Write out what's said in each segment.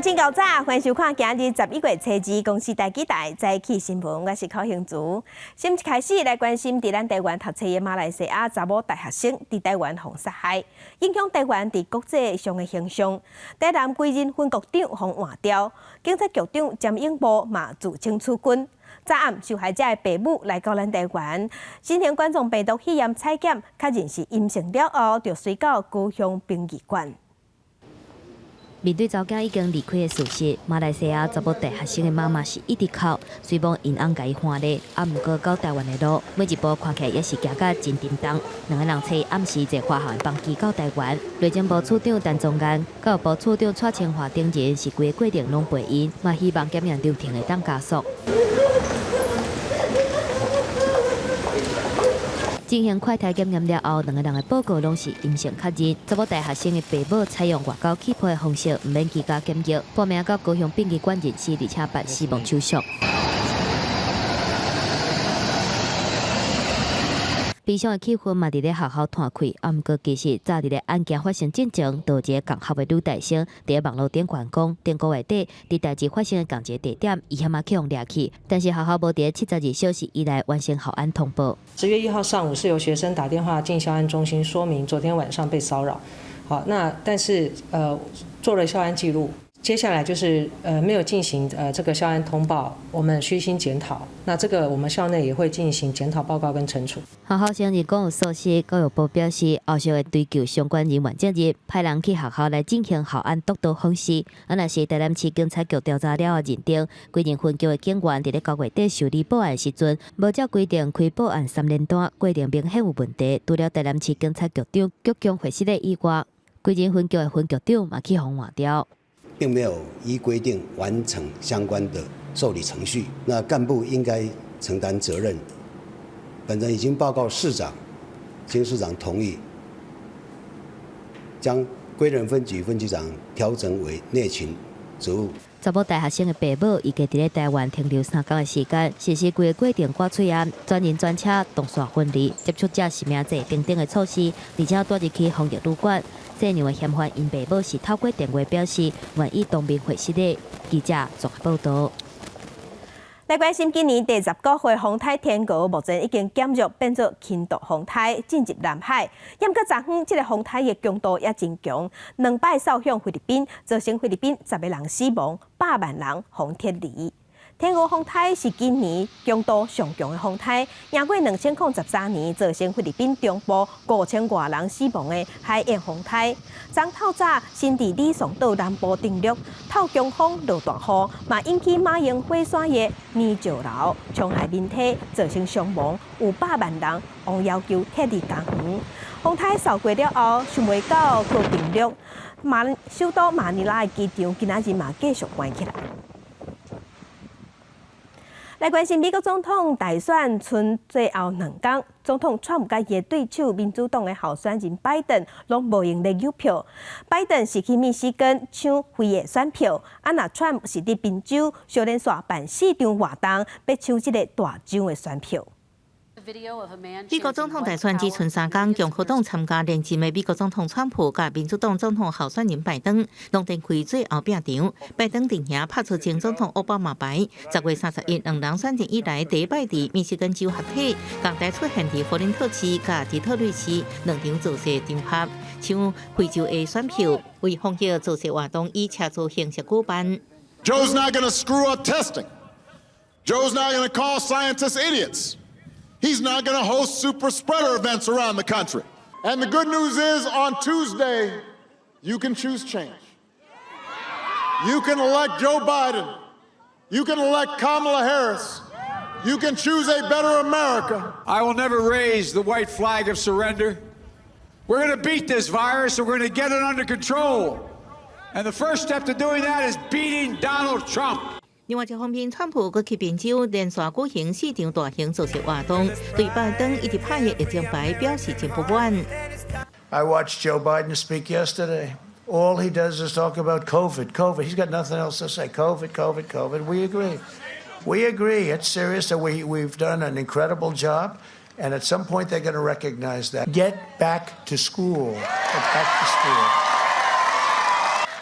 上真够早，欢迎收看今日11月初2公司台记台早起新闻，我是高兴珠。先开始来关心，伫咱台湾读册的马来西亚查某大学生伫台湾被杀害，影响台湾伫国际上的形象。台南贵人分局长被换掉，警察局长詹永波嘛自称处军。早暗受害者的爸母来到咱台湾，新型冠状病毒试验采检，确认是阴性了后，就随到高雄殡仪馆。面对早间已经离开的事实，马来西亚查某大学生的妈妈是一直哭，虽望因翁甲伊欢乐，毋过到台湾的路，每一步看起来也是行甲真沉重。两个人找暗时坐华航的班机到台湾，内政部处长陈宗彦、教育部处长蔡清华等人是规个过程拢陪因，嘛希望检验流程会当加速。进行快筛检验了后，两个人的报告拢是阴性确认。查某大学生的爸母采用外交起批的方式，毋免居家检疫，报名到高雄殡仪馆认尸，而且办死亡手续。悲伤的气氛嘛，伫咧学校摊开。毋过其实早伫咧案件发生之前，有一个共学的女大生，伫咧网络顶传讲，顶个月底伫代志发生的同一个地点，伊险去互掠去，但是学校无伫咧72小时以内完成校案通报。10月1号上午是由学生打电话进校安中心说明昨天晚上被骚扰。好，那但是做了校安记录。接下来就是没有进行这个校安通报，我们虚心检讨。那这个我们校内也会进行检讨报告跟惩处。学校承认讲有疏失，教育部表示后续会追究相关人员责任，派人去学校来进行校安督导方式。若是台南市警察局调查了后认定，规定分局的警员伫咧9月底受理报案时阵，无照规定开报案3连单，过程明显有问题。除了台南市警察局长局长会室的以外，规人分局的分局长嘛去互换掉。并没有依规定完成相关的受理程序，那干部应该承担责任。本人已经报告市长，经市长同意，将归仁分局分局长调整为内勤职务。查某大学生的爸母预计伫咧台湾停留3天的时间，实施规个过程挂嘴案，专人专车动线分离，接触者实名制等等的措施，而且带入去防疫旅馆。这样的嫌犯因爸母是透过电话表示愿意当面会师的。记者综合报道。来关心今年第19回风台天鹅，目前已经减弱变作轻度风台，进入南海。严格昨昏，这个风台的强度也真强，2摆扫向菲律宾，造成菲律宾10个人死亡，100万人风撤离。天鹅风台是今年强度上强的风台，赢过2013年造成菲律宾中部5000多人死亡的海燕风台。昨透早新伫李爽岛南部登陆，透强风落大雨，嘛引起马英火山的泥石流冲害民体，造成伤亡，有100万人往要求撤离家园。风台扫过了后，想袂到佫登陆，首都马尼拉的机场今仔日嘛继续关起来。来关心美国总统大选剩最后2天，总统川普甲伊的对手民主党的候选人拜登拢无用咧邮票。拜登是去密西根抢非的选票，若川普是伫宾州小连续办4场活动，要抢这个大州的选票。美国总统大选只剩3天，共和党参加连任的美国总统川普甲民主党总统候选人拜登拢展开最后拼场。拜登阵营拍出前总统奥巴马牌，10月31两人选战以来第一摆伫密西根州合体，共同出现伫佛林特市甲底特律市2场造势场合，抢非洲的选票，为防疫造势活动以车座形式举办。Joe's not going to screw up testing. Joe's not going to call scientists idiots. He's not going to host super spreader events around the country. And the good news is, on Tuesday, you can choose change. You can elect Joe Biden. You can elect Kamala Harris. You can choose a better America. I will never raise the white flag of surrender. We're going to beat this virus, and we're going to get it under control. And the first step to doing that is beating Donald Trump. 另外一方面，川普佮去宾州连续举行4场大型造势活动，对拜登一直派的疫情牌表示真不满。I watched Joe Biden speak yesterday. All he does is talk about COVID. He's got nothing else to say. COVID. We agree. It's serious. So we've done an incredible job. And at some point, they're going to recognize that. Get back to school.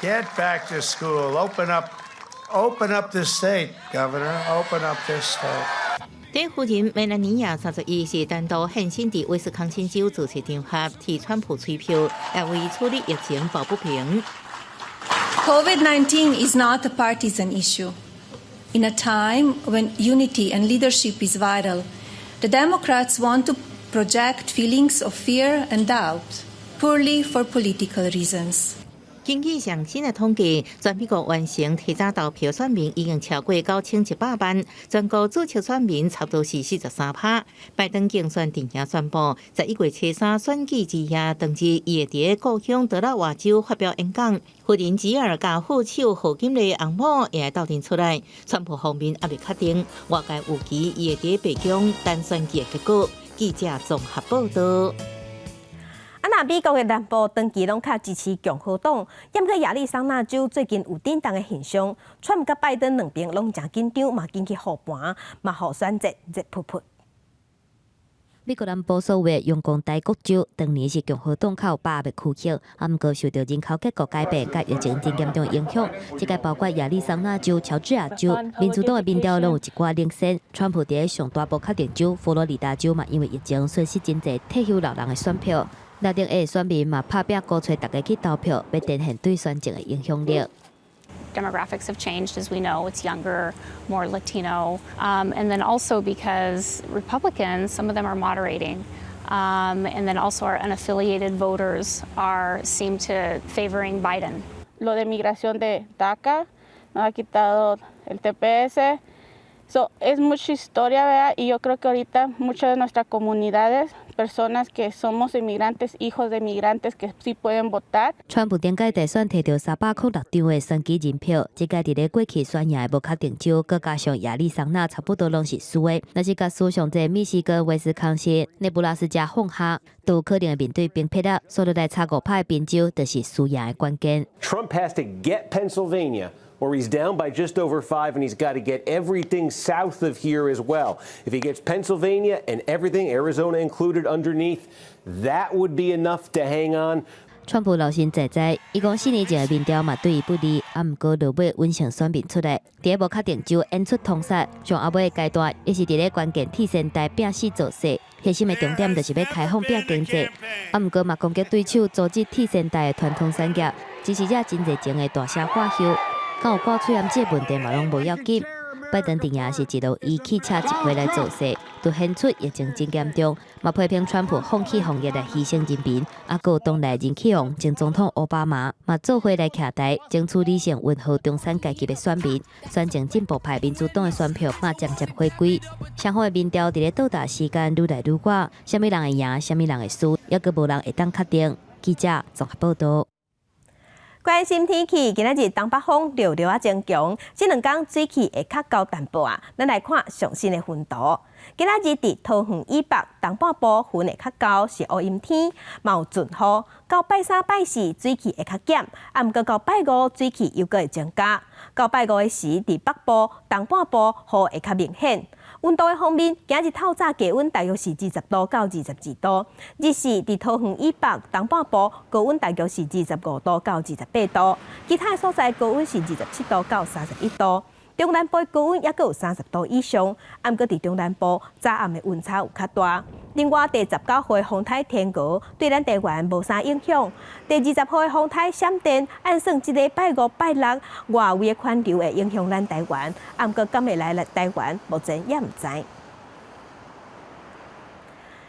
Get back to school. Open up the state, Governor. Open up this state. 第一夫人梅兰妮亚31是单独现身伫威斯康辛州主持场合，替川普吹票，也为处理疫情抱不平。COVID-19 is not a partisan issue. In a time when unity and leadership is vital, the Democrats want to project feelings of fear and doubt, purely for political reasons. 根据上新的统计，全美国完成提早投票选民已经超过9100万，全国注册选民差不多是43%。拜登竞选阵营宣布，在1月初3选举之夜，当日伊会伫故乡德拉瓦州发表演讲。夫人吉尔甲副手何金丽翁某也会斗阵出来。川普方面还未确定，外界有期伊会伫白宫等选举的结果。记者综合报道。那美国的南部长期拢较支持共和党，因过亚利桑那州最近有震动的现象，川普甲拜登两边拢真紧张，嘛引起护盘，嘛互选战热扑扑。美国南部所有的阳光大国州，当年是共和党较有把握的区域，不过受到人口结构改变甲疫情真严重的影响，这个包括亚利桑那州、乔治亚州，民主党的民调拢有一寡领先。川普伫上大部确定州佛罗里达州嘛，因为疫情损失真侪退休老人的选票。内定的选民嘛拍拼鼓吹大家去投票，要展现对选情的影响力。Demographics have changed, as we know. It's younger, more Latino, and then also because Republicans, some of them are moderating, and then also our unaffiliated voters seem to favoring Biden. Lo de migración de DACA nos ha quitado el TPS. So, es mucha historia, ¿verdad? Y yo creo que ahorita muchas de nuestras comunidades, personas que somos inmigrantes, hijos de inmigrantes que sí pueden votar. 川普顶届大选摕到306张的选举人票，这届伫咧过去选赢的无确定州，佮加上亚利桑那差不多拢是输的。若是甲输上济密西根、威斯康辛、内布拉斯加混合，都有可能会面对兵迫啊，所以来差5趴的宾州，就是输赢的关键。Trump has to get Pennsylvania, or he's down by just over 5, and he's got to get everything south of here as well. If he gets Pennsylvania and everything, Arizona included underneath, that would be enough to hang on. 川普老神在在，伊讲4年前的民调嘛对伊不利，不过落尾稳成选民出来，伫无确定州演出通杀，上后尾的阶段，伊是伫咧关键替身台拼死做势，核心的重点就是要开放拼经济，不过嘛攻击对手，阻止替身台的传统产业，支持者真侪前的大声喊休，敢有挂喙炎这问题嘛拢无要紧。拜登阵营是一路以汽车一回来做势，就显出疫情真严重，嘛批评川普放弃防疫来牺牲人民，还有党内人气王前总统奥巴马嘛做伙来徛台，争取理性温和中产阶级的选民，选情进步派民主党的选票嘛渐渐回归。相反的民调伫咧到达时间愈来愈晚，虾米人会赢，虾米人会输，抑阁无人会当确定。记者综合报道。关心天气，今仔日东北风略略啊增强，这2天水气会较高淡薄啊。咱来看上新的温度。今仔日伫桃园以北东半部云会较高，是乌阴天，嘛有阵雨。到拜3、拜4水气会较减，不过到拜5水气又会增加。到拜5的时，伫北部、东半部雨会较明显。温度的方面，今日透早低温大约是20度到22度，日时伫桃园以北东半部高温大约是25度到28度，其他的所在高温是27度到31度。中南部高温也有30度以上，不过伫中南部早暗的温差有较大。另外，第19号风台天鹅对咱台湾无啥影响。第20号的风台闪电，按算即个拜5、拜6外围的环流会影响咱台湾，不过敢会来台湾，目前也唔知。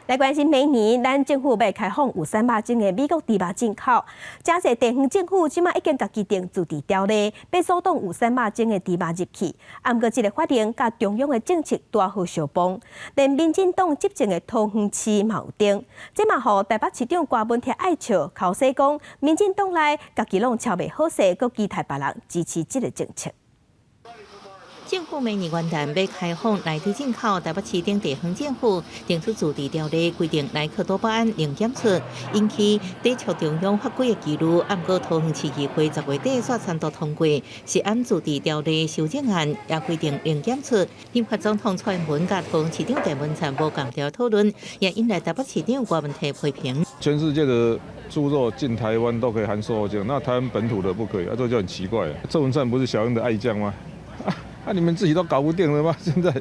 来关心明年，咱政府要开放有3百种的美国猪肉进口。真侪地方政府即马已经家己定自治条例，要阻挡有3百种的猪肉入去。不过，这个法令甲中央的政策大好相帮，连民进党执政的桃园市嘛有定。这嘛，互台北市长郭文铁爱笑，口说讲，民进党内家己拢超袂好势，佮期待别人支持这个政策。政府明年元旦要开放内地进口，台北市等地方政府定出自治条例，规定来客多巴胺零检出，引起抵触中央法规的记录。不过桃园市议会10月底刷3读通过，是按自治条例修正案，也规定零检出。立法总统蔡英文甲桃园市长郑文灿无共条讨论，也引来台北市长郭文铁批评。全世界的猪肉进台湾都可以含瘦肉精，那台湾本土的不可以，这就很奇怪了。郑文灿不是小英的爱将吗？你们自己都搞不定了吗？现在，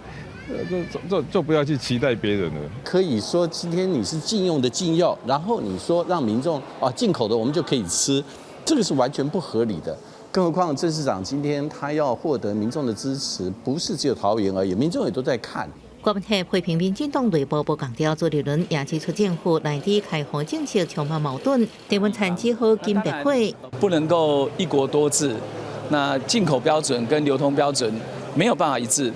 就不要去期待别人了。可以说今天你是禁用的禁药，然后你说让民众进口的我们就可以吃，这个是完全不合理的。更何况郑市长今天他要获得民众的支持，不是只有桃园而已，民众也都在看。国民党批评民进党内部强调朱立伦也指出政府内地开放政策充满矛盾，台湾产只好金白会，不能够一国多制，那进口标准跟流通标准没有办法一致，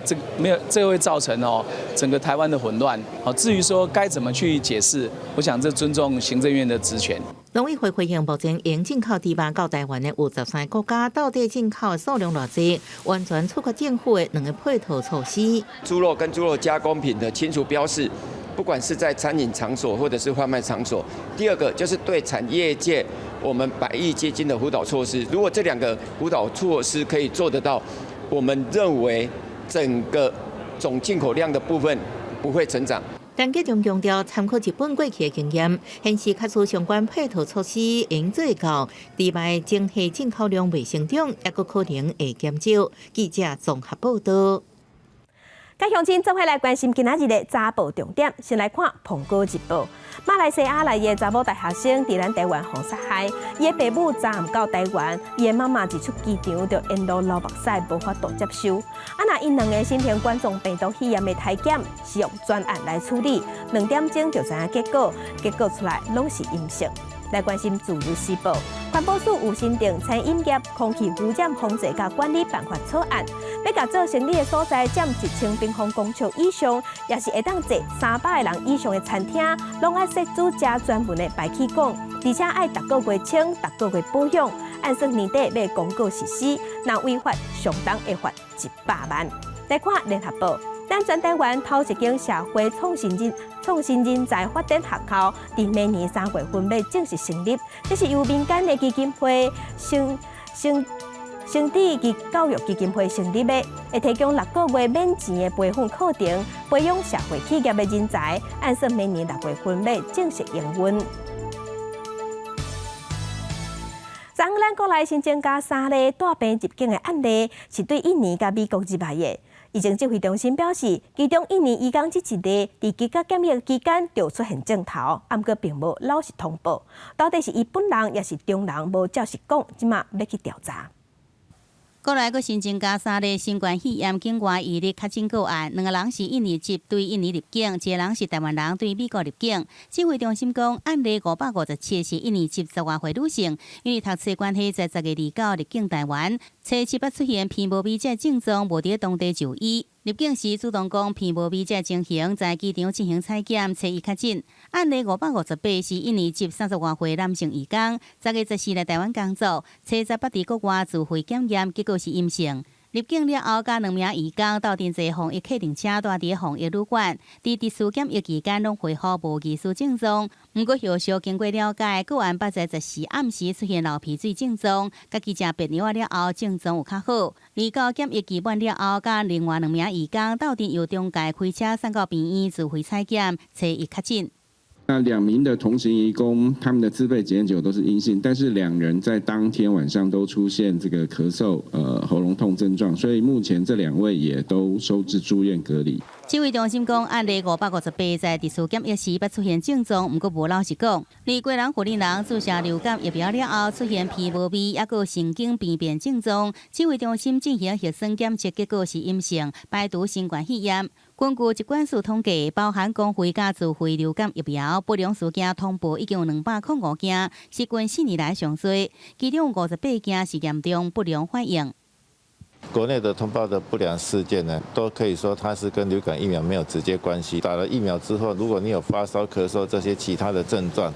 这会造成整个台湾的混乱。至于说该怎么去解释，我想这尊重行政院的职权。农委会回应目前应进口猪肉到台湾的有13个国家，到底进口的数量偌济，完全触发政府的2个配套措施。猪肉跟猪肉加工品的清楚标示，不管是在餐饮场所或者是贩卖场所。第二个就是对产业界我们100亿基金的辅导措施，如果这2个辅导措施可以做得到，我们认为整个总进口量的部分不会成长。陈吉仲强调，参考日本过去的经验，显示开出相关配套措施应做到，猪肉整体进口量未成长，也佫可能会减少。记者综合报道。介乡亲做伙来关心今仔日的早报重点，先来看《澎湖日报》。马来西亚来的查某大学生伫咱台湾被杀害，伊的父母昨暗到台湾，伊的妈妈一出机场就沿路流目屎，无法度接受。若因2个新型冠状病毒肺炎的体检是用专案来处理，2点钟就知影结果出来拢是阴性。来关心《自由时报》，环保署有新定餐饮业空气污染防治甲管理办法草案，要甲做生理的所在占1000平方公尺以上，也是会当坐300个人以上的餐厅，拢爱设置加专门的排气管，而且爱逐个月清、逐个月保养，按算年底要公告实施，若违法上当会罚100万。来看《联合报》。咱全台湾头一间社会创新人才发展学校，伫明年3月份要正式成立。这是由民间的基金会成智及教育基金会成立的，会提供6个月免钱的培训课程，培养社会企业的人才。按说明年6月份要正式营运。昨昏咱国内新增加3例带病入境的案例，是对印尼甲美国入来的。疫情指挥中心表示，其中印尼移工这1例伫居家检疫期间就出现症头，不过并无老实通报，到底是伊本人也是中人无照实讲，即马要去调查。国内阁新增加3例新冠肺炎境外移入确诊个案，2个人是印尼籍对印尼入境，1个人是台湾人对美国入境。指挥中心讲，案例557是印尼籍10外岁女性，因为读册关系，在10月29入境台湾，初7出现鼻无美者症状，无伫当地就医。入境时主动讲鼻无美者情形，在机场进行采检，初1确诊。案例558是印尼籍30外岁男性移工，10月14来台湾工作，初18伫国外自费检验，结果是阴性。入境了后，甲2名移工到订坐防疫客运车，住伫防疫旅馆，伫特殊检疫期间拢恢复无疑似症状。不过后续经过了解，个案8月14暗时出现流鼻水症状，甲记者便了了后症状有较好。而到检疫期满了后，甲另外2名移工到订由中介开车送到病院自费采检，初1确诊。那2名的同行移工，他们的自费检验结果都是阴性，但是2人在当天晚上都出现这个咳嗽、喉咙痛症状，所以目前这2位也都收治住院隔离。指挥中心讲，案例558在特殊检疫时捌出现症状，不过无老实讲。而归人护理人注射流感疫苗了后，出现鼻无味，也有神经病变症状。指挥中心进行核酸检测，结果是阴性，排除新冠肺炎。根据疾管署统计，包含公费加自费流感疫苗不良事件通报已经有205件，是近4年来上最，其中58件是严重不良反应。国内的通报的不良事件呢，都可以说它是跟流感疫苗没有直接关系。打了疫苗之后，如果你有发烧、咳嗽这些其他的症状，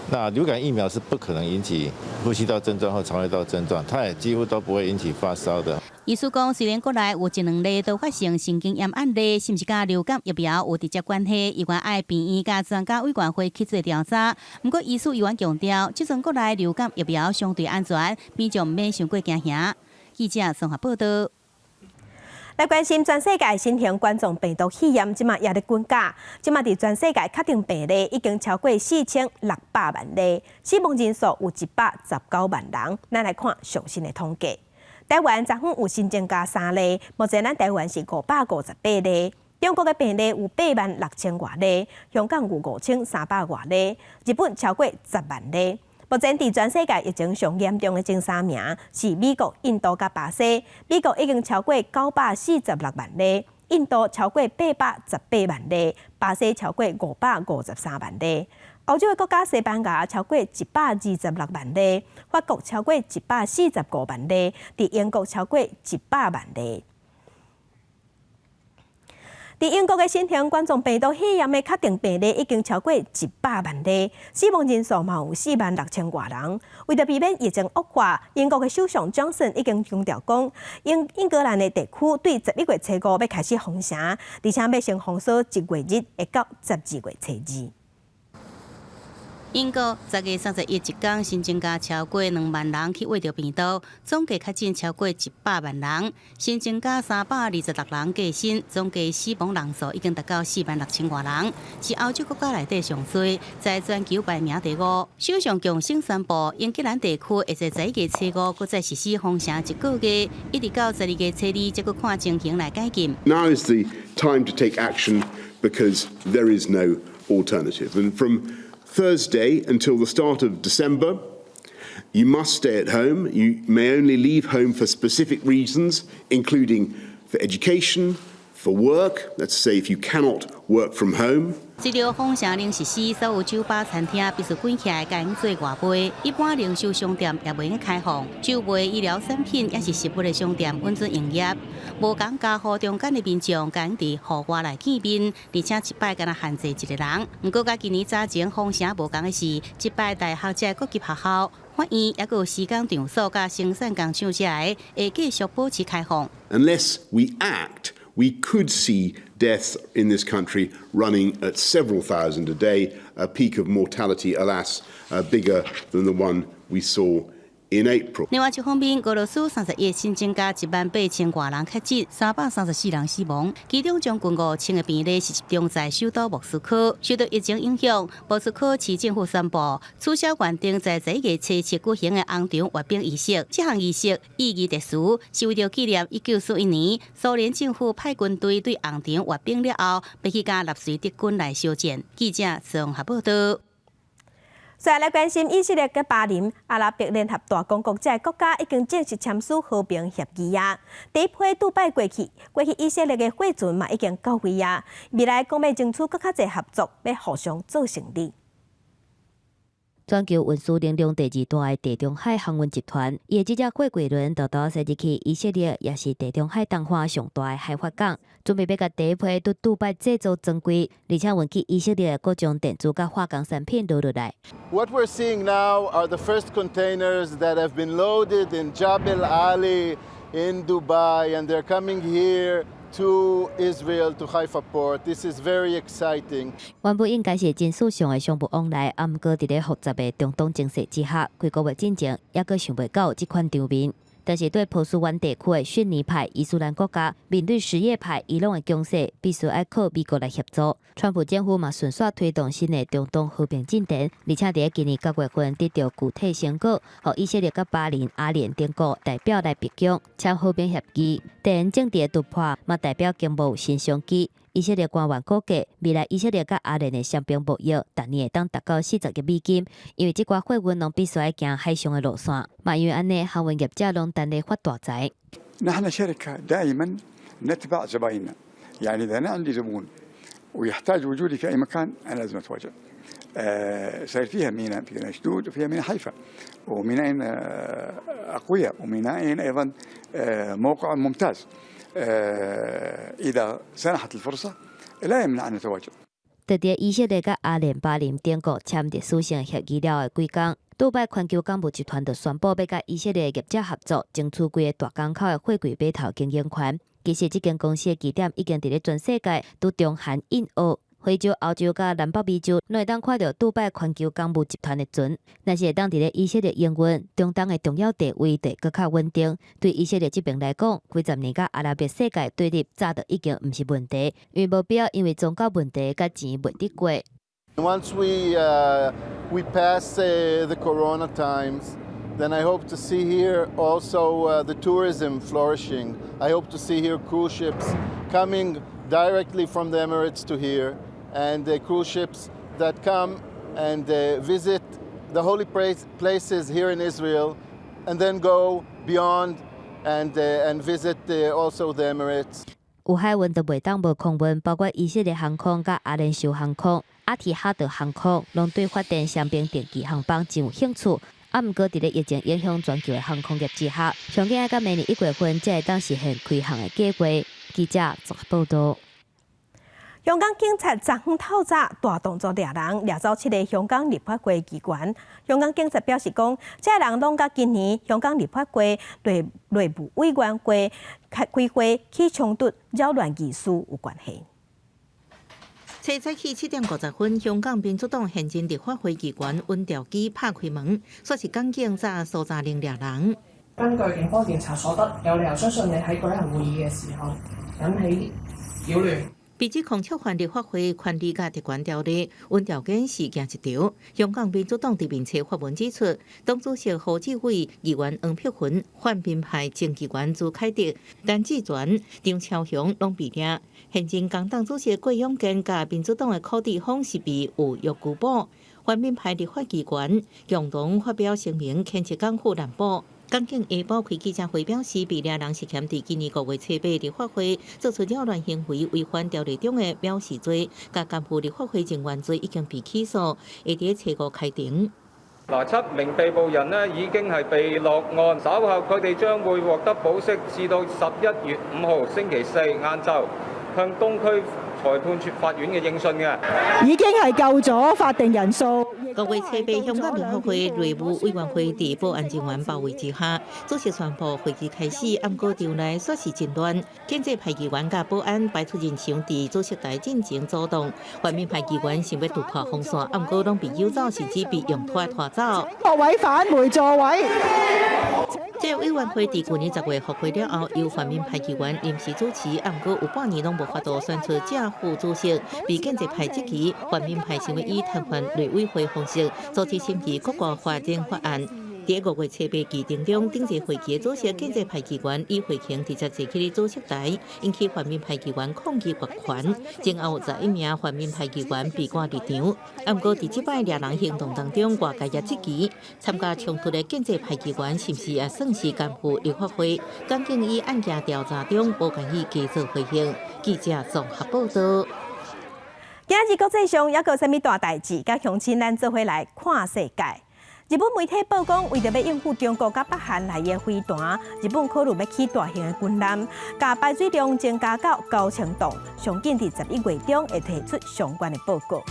那流感疫苗是不可能引起呼吸道症状或肠胃道症状，它也几乎都不会引起发烧的。医师讲，虽然国内有1-2例都发生神经炎案例，甚至甲流感疫苗有直接关系，医院爱病院甲专家委员会去做调查。不过，医师议员强调，即阵国内流感疫苗相对安全，民众毋免伤过惊吓。记者综合报道。来关心全世界新型冠状病毒肺炎，即马也咧增加。即马伫全世界确定病例已经超过4600万例，死亡人数有119万人。咱来看最新的统计。台湾昨昏有新增加3例，目前咱台湾是558例。中国的病例有86000多例，香港有5300多例，日本超过10万例。目前伫全世界疫情上严重的前3名是美国、印度甲巴西。美国已经超过946万例，印度超过818万例，巴西超过553万例。欧洲的国家西班牙超过126万例，法国超过145万例，伫英国超过100万例。伫英国的新型冠状病毒肺炎的确定病例已经超过100万例，死亡人数嘛有46000多人。为了避免疫情恶化，英国的首相 Johnson 已经强调讲，英格兰的地区对11月初5要开始封城，而且要先封锁1月日会到12月初2。英国10月31日一天新增加超过2万人去挖着病毒，总计确诊超过100万人，新增加326人过身，总计死亡人数已经达到46000多人，是欧洲国家内底上多，在全球排名第5。首相强生宣布，英格兰地区会在11月初5搁再实施封城1个月，一直到12月初2，再搁看情形来解禁。Now is the time to take action because there is no alternative, and from Thursday until the start of December, you must stay at home. You may only leave home for specific reasons, including for education, for work. Let's say if you cannot work from home. 随着封城令实施，所有酒吧、餐厅必须关起来，改用做外卖。一般零售商店也袂用开放，酒卖、医疗产品也是食物的商店稳准营业。无讲加户中间的民众讲伫户外来见面，而且一摆敢若限制1个人。不过，甲今年早前封城无同的是，一摆大学者各级学校、法院也有时间场所甲生产工厂者会继续保持开放。Unless we act, we could see deaths in this country running at several thousand a day, a peak of mortality, alas, bigger than the one we saw in April. 另外一方面，俄罗斯31日新增加18000多人确诊，334人死亡，其中将近5000个病例是集中在首都莫斯科。受到疫情影响，莫斯科市政府宣布取消原定在11月初7举行的红场阅兵仪式。这项仪式意义特殊，是为了纪念1941年苏联政府派军队对红场阅兵了后，要去甲纳粹德军来相见。记者综合报道。再来关心以色列跟巴林阿拉伯联合大公国这国家已经正式签署和平协议啊。第一批杜拜过去以色列的货船嘛已经到位啊。未来讲要争取更较侪合作，要互相做生意。全球运输能量第2大的地中海航运集团，伊的这只货柜轮豆豆驶入去以色列，也是地中海东岸上大的海发港，准备要甲第一批对杜拜制造正规，而且运去以色列各种电子甲化工产品落来。What we're seeing now are the first containers that have been loaded in Jebel Ali in Dubai, and they're coming here to Israel, to Haifa port. This is very exciting. 原本应该是真顺畅的商务往来，毋过伫咧复杂的中东情势之下，几个月进程也阁想袂到这款场面。但是对波斯湾地区的逊尼派伊斯兰国家面对什叶派伊朗的攻势，必须要靠美国来协助。川普政府嘛顺续推动新的中东和平进程，而且伫今年9月份得到具体成果，予以色列甲巴林、阿联等国代表来北京签和平协议。地缘政治的突破嘛代表经贸新商机。以色列官员估计，未来以色列甲阿联的双边贸易，逐年会当达到40亿美金，因为这寡货运拢必须要行海上的路线。嘛因为安尼，航运业者拢等咧发大财。نحن شركة دائما نتبع زبايننا، يعني إذا أنا عندي زبون ويحتاج وجودي في أي مكان أنا لازم أتواجد. صار فيها ميناء في أشدود وفيها ميناء حيفا وميناء أقوياء وميناء أيضا موقع ممتاز. إذا سنحت الفرصة لا يمنع أن نتواجد. 特别以色列甲阿联巴林等国签订书信协议了的几天，杜拜环球港务集团就宣布要甲以色列业者合作，争取规个大港口的货柜码头经营权。其实，这间公司的据点已经伫咧全世界都中韩印欧非洲、欧洲甲南北美洲，拢会当看到杜拜环球港务集团的船。若是会当伫咧以色列营运，中东的重要地位就搁较稳定。对以色列这边来讲，几十年甲阿拉伯世界对立早就已经毋是问题，因为目标因为宗教问题甲钱袂得过。Once we pass the Corona times, then I hope to see here also the tourism flourishing. I hope to see here cruise ships coming directly from the Emirates to here, and cruise ships that come and visit the holy places here in Israel, and then go beyond and visit also the Emirates. 有海运都袂当无空运，包括以色列航空甲阿联酋航空、阿提哈德航空，拢对发展双边定期航班真有兴趣。毋过，伫咧疫情影响全球的航空业之下，上计到明年1月份才会当实现开航的计划。记者综合报道。香港警察昨昏透早大动作抓人，抓走7个香港立法会议员。香港警察表示讲，这人拢甲今年香港立法会内务委员会开会起冲突、扰乱议事有关系。早起7点50分，香港民主党现任立法会议员温兆基拍开门，说是港警察搜查令抓人。根據警方調查所得，有理由相信你喺舉行會議嘅時候引起擾亂。被指控觸犯立法會權利及特權條例，温兆基事件一條。香港民主黨地面冊發文指出，黨主席何志偉、議員黃碧雲、泛民派前議員朱凱廸、陳志全、張超雄攏被抓。現任工黨主席郭永健甲民主黨的柯志芳是被有約拘捕。泛民派立法議員共同發表聲明，譴責港府濫捕。港警下晡開記者會表示，被抓人是嫌佇今年5月7日立法會做出擾亂行為，違反條例中的藐視罪，甲監護立法會人員罪已經被起訴，會喺7月開庭。7名被捕人呢已經係被落案，稍後佢哋將會獲得保釋，至到11月5號星期4晏晝向東區裁判處法院嘅應訊嘅，已經係夠咗法定人數。5月7日，香港立法會內務委員會喺保安人員包圍之下，主席宣布會議開始。暗過場內說是真亂，建制派議員甲保安派出人牆佇主席台進行阻擋，泛民派議員想要突破風線，暗過攏被誘走，甚至被用拖走。各位返回座位。這委員會喺去年10月復會了後，由泛民派議員臨時主持，暗過有半年攏無法度選出正副主席，被建制派質疑，泛民派想要以癱瘓內委會方式組織審議國家發展法案。喺5月7日議程中，頂一會期主席建制派議員李慧瓊直接坐起主席台，引起泛民派議員抗議奪權。前後11名泛民派議員被趕離場。不過，在這擺抓人行動當中，外界也質疑參加衝突的建制派議員是不是也算是干預立法會？港警以案件調查中無願意繼續回應。記者綜合報道。今日國際上還有啥物大代誌？甲鄉親咱做伙來看世界。日本媒體報講，為着要應付中國甲北韓來嘅飛彈，日本考慮要起大型嘅軍艦，甲排水量增加到9程度，上緊伫11月中會提出相關嘅報告。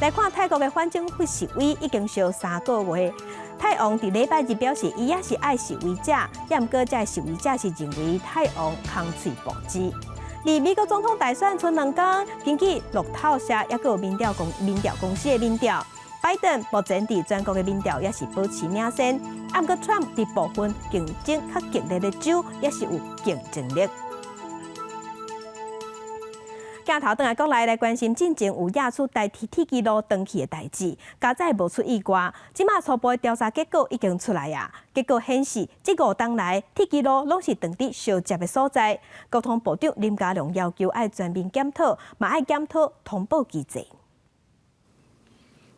來看泰國嘅反政府示威已經燒3個月，泰王伫禮拜日表示，伊也是愛示威者，也毋過這示威者是認為泰王空嘴暴擊。而美國總統大選剩2天，根據路透社也個民調公司嘅民調。拜登目前伫全國嘅民調也是保持領先，不過 Trump 伫部分競爭較激烈嘅州也是有競爭力。鏡頭轉來國內來關心進前有野出代替鐵枝路登去嘅代誌，加在無出意外，即馬初步嘅調查結果已經出來啊！結果顯示，這5天來鐵枝路攏是登伫相接嘅所在。交通部長林佳龍要求愛全面檢討，嘛愛檢討通報機制。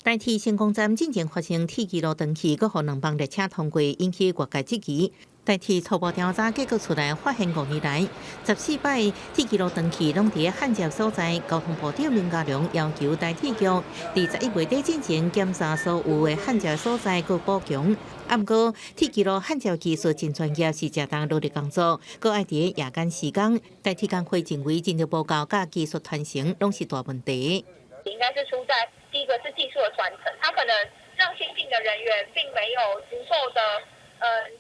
台鐵成功站進前發生鐵枝路登去，閣互2班列車通過，引起外界質疑。台鐵初步調查結果出來，發現5年來14擺鐵枝路登去攏佇焊接所在。交通部長林佳龍要求台鐵局佇11月底之前檢查所有嘅焊接所在，佮補強。不過鐵枝路焊接技術真專業，是正當努力工作，佮愛佇夜間時間。台鐵工會認為進度報告甲技術傳承攏是大問題。應該是出在第一個是技術的傳承，他可能讓新進的人員並沒有足夠的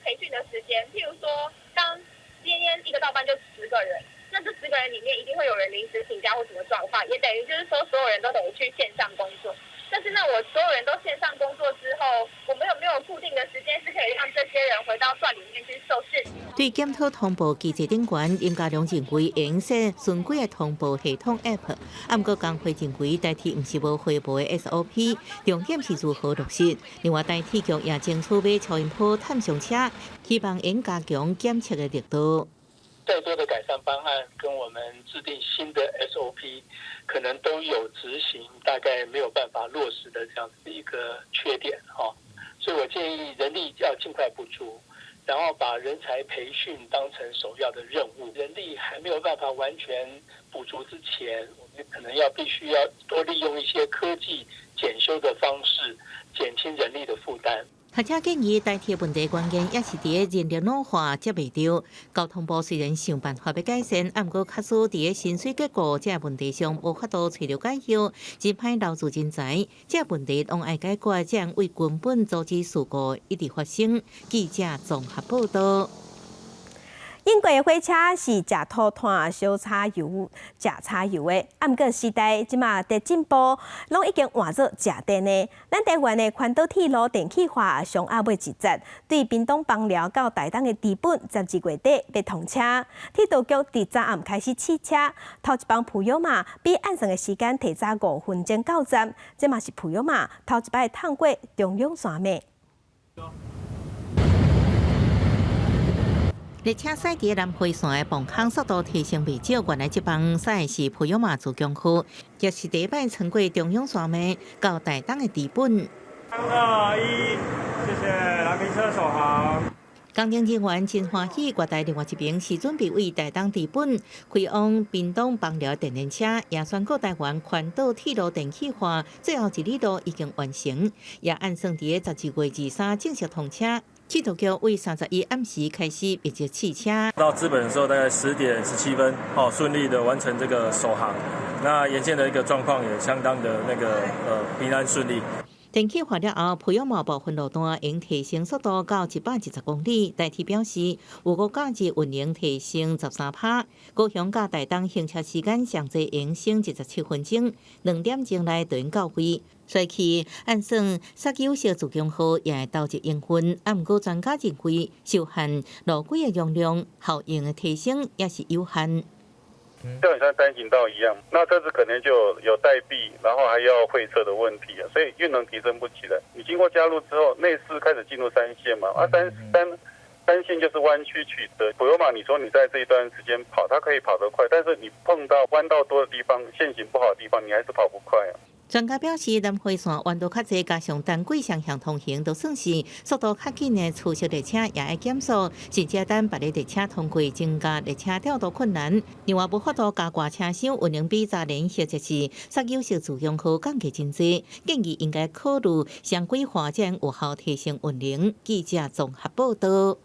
培訓的時間。譬如說，當今天一個道班就10個人，那那这10个人里面一定会有人临时请假或什么状况，也等于就是说所有人都等于去线上工作。但是那我所有人都线上工作之后，我们有没有固定的时间是可以让这些人回到段里面去受训？对检讨通报机制顶悬，严家良认为应设顺轨的通报系统 App， 不过工会认为代替不是无回报的 SOP， 重点是如何落实。另外，代替局也争取买超音波探伤车，希望应加强检测的力度。再多的改善方案跟我们制定新的 SOP， 可能都有执行大概没有办法落实的这样子一个缺点哈，所以我建议人力要尽快补足，然后把人才培训当成首要的任务。人力还没有办法完全补足之前，我们可能必须要多利用一些科技检修的方式，减轻人力的负担。学者建议代替问题关键也是伫人力老化接袂到。交通部虽然想办法要改善，不过确实伫薪水结构这问题上无法度找到解药，真歹留住人才。这问题拢爱解决，才能为根本阻止事故一直发生。记者综合报道。英国的火车是食土炭、烧柴油、食柴油的，不过时代即马在进步，拢已经换做食电的。咱台湾的环岛铁路电气化上下尾一节，对屏东枋寮到台东的治本，12月底要通车。铁道局伫早暗开始试车，头一班普悠玛比按算的时间提早5分钟到站，这嘛是普悠玛头一摆通过中央线尾。列车驶伫南回线的磅空速度提升未少，原来这班驶的是普悠玛自强区，也是第一摆穿过中央线尾到台东的治本。3、2、1，谢谢蓝皮车首航。工程人员真欢喜，挂在另外一边是准备为台东治本开往屏东枋寮电联车，也宣告台湾环岛铁路电气化最后一里路已经完成，也按算伫12月23正式通车。铁道局为31暗时开始密集试车。到资本的时候，大概10点17分，顺利的完成这个首航。那沿线的一个状况也相当的平安顺利。电气化了后，普悠玛部分路段应提升速度到110公里。代替表示，有5假日运营提升13%，高雄到台东行车时间上最应省17分钟，2点钟内就应到位。所以按算39小自强号也会投入营运，不过专家认为受限路轨的容量，效应的提升也是有限。就很像单行道一样，那车子可能就有代币，然后还要会测的问题啊，所以运能提升不起来。你经过加入之后，内市开始进入3线嘛，三线就是弯曲曲折。普悠玛，你说你在这一段时间跑，它可以跑得快，但是你碰到弯道多的地方、线型不好的地方，你还是跑不快啊。专家表示，南回线弯道较侪，加上单轨双向通行，就算是速度较紧的粗式列车也要减速，甚至等别的列车通过，增加列车调度困难。另外，无法度加挂车厢，运营比昨年或者是19小自强号降低真侪，建议应该考虑双轨化，才能有效提升运能。记者综合报道。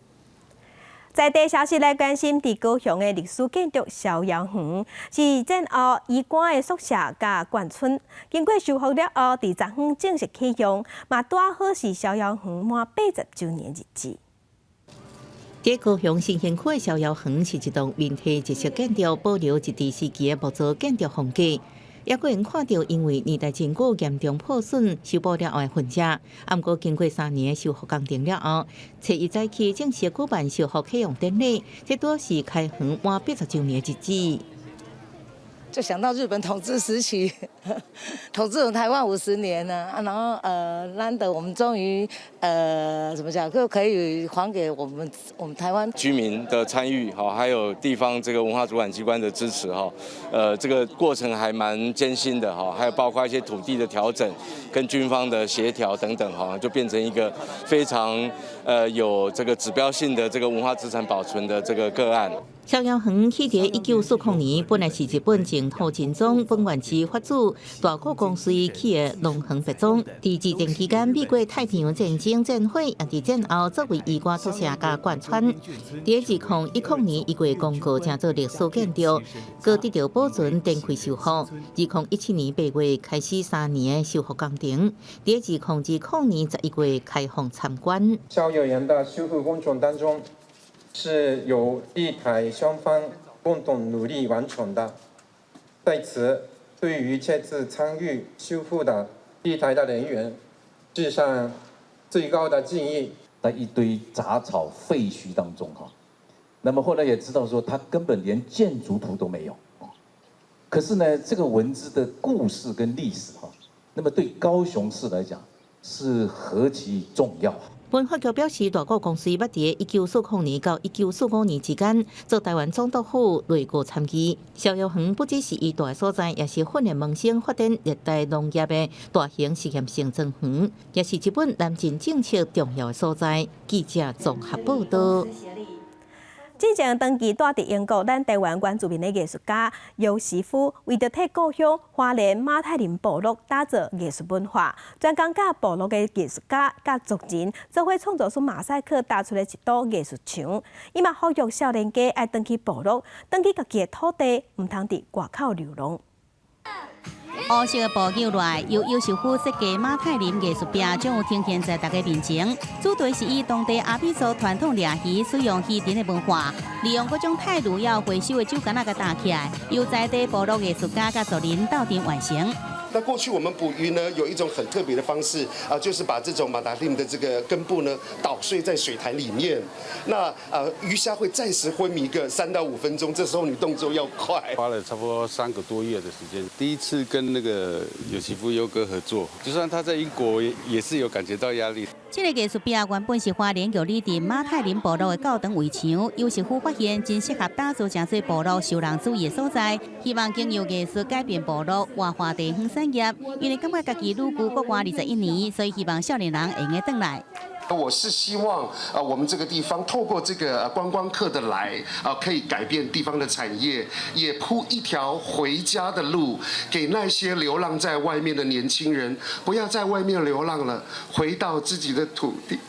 在地消息来关心，伫高雄的历史建筑逍遥园是战后医馆的宿舍甲眷村，经过修复了后，伫昨昏正式启用，嘛拄好是逍遥园满80周年日子。在高雄新兴区的逍遥园是一栋面体日式建筑，保留一地时期的木造建筑风格。也个人看到，因为年代真久严重破损，修补了后的痕迹。不过经过3年的修复工程了后，7月早起正式举办修复启用典礼，这都是开园满80周年的日子。就想到日本统治时期，统治我们台湾50年了啊，然后难得我们终于怎么讲，就可以还给我们台湾居民的参与哈，还有地方这个文化主管机关的支持哈，这个过程还蛮艰辛的哈，还有包括一些土地的调整跟军方的协调等等哈，就变成一个非常有这个指标性的这个文化资产保存的这个个案。逍遥园起伫1940年，本来是日本净土真宗本愿寺法主大国光水起的龙恒别宗。伫治战期间，美国太平洋战争战火，也伫战后作为医馆宿舍甲贯穿。伫2010年1月公告成做历史建筑，搁得到保存电费修复。2017年8月开始3年的修复工程，伫2020年11月开放参观。逍遥园的修复工程当中，是由立台双方共同努力完成的。在此，对于这次参与修复的地台的人员，致上最高的敬意。在一堆杂草废墟当中哈，那么后来也知道说，他根本连建筑图都没有。可是呢，这个文字的故事跟历史哈，那么对高雄市来讲是何其重要。文化局表示，大股公司捌伫1940年到1945年之间，做台湾总督府内阁参议。萧耀园不只是伊大所在，也是训练萌生发展热带农业的大型实验性庄园，也是日本南进政策重要的所在。记者综合报道。之前长期住伫英国，咱台湾原住民的艺术家尤师傅，为着替故乡花莲马太林部落打造艺术文化，专工甲部落的艺术家甲族人做伙创造出马赛克打出的一道艺术墙。伊嘛呼吁少年家爱回去部落，回去家己的土地，唔通伫外口流浪。乌色的布偶内由尤秀夫设计马太林艺术壁，将有呈现在大家面前。主题是以当地阿比索传统掠鱼使用渔船的文化，利用各种太鲁要回收的酒干那个搭起来，由在地部落艺术家甲族人斗阵完成。那过去我们捕鱼呢，有一种很特别的方式就是把这种马达令的这个根部呢捣碎在水潭里面。那鱼虾会暂时昏迷个3到5分钟，这时候你动作要快。花了差不多3个多月的时间，第一次跟那个尤媳妇优哥合作，就算他在英国也是有感觉到压力。这个艺术壁原本是花莲玉里镇马太林部落的教堂围墙，尤师傅发现真适合打造城市部落受人注意的所在，希望经由艺术改变部落活化地方产业。因为感觉家己旅居国外21年，所以希望少年人会用回来。我是希望我们这个地方透过这个观光客的来可以改变地方的产业，也铺一条回家的路，给那些流浪在外面的年轻人，不要在外面流浪了，回到自己的土地。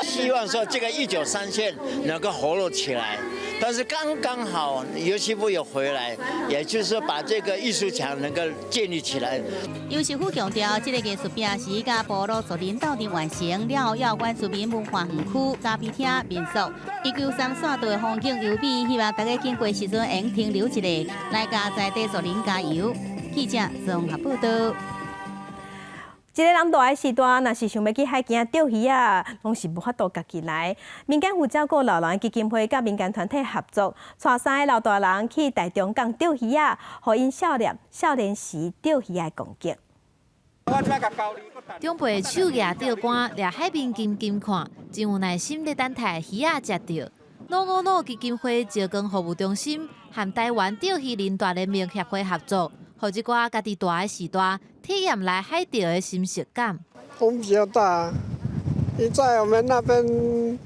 希望说这个193线能够活络起来，但是刚好尤媳妇有回来，也就是说把这个艺术墙能够建立起来。尤师傅强调，这个艺术壁是甲部落族人斗阵完成了后，要原住民文化园区、咖啡厅、民宿，193线道的风景优美，希望大家经过时阵会停留一下，来甲在地族人加油。记者综合报道。一个人大的时段，若是想要去海边钓鱼啊，拢是无法度家己来。民间有照顾老人基金会甲民间团体合作，带3个老大人去台中港钓鱼啊，互因少年时钓鱼的光景。长辈手举钓竿，掠海边金看，真有耐心咧等待鱼仔食到。555基金会石冈服务中心和台湾钓鱼人大联盟协会合作，互一寡家己大的时段体验来海钓的新鲜感。风比较大，你在我们那边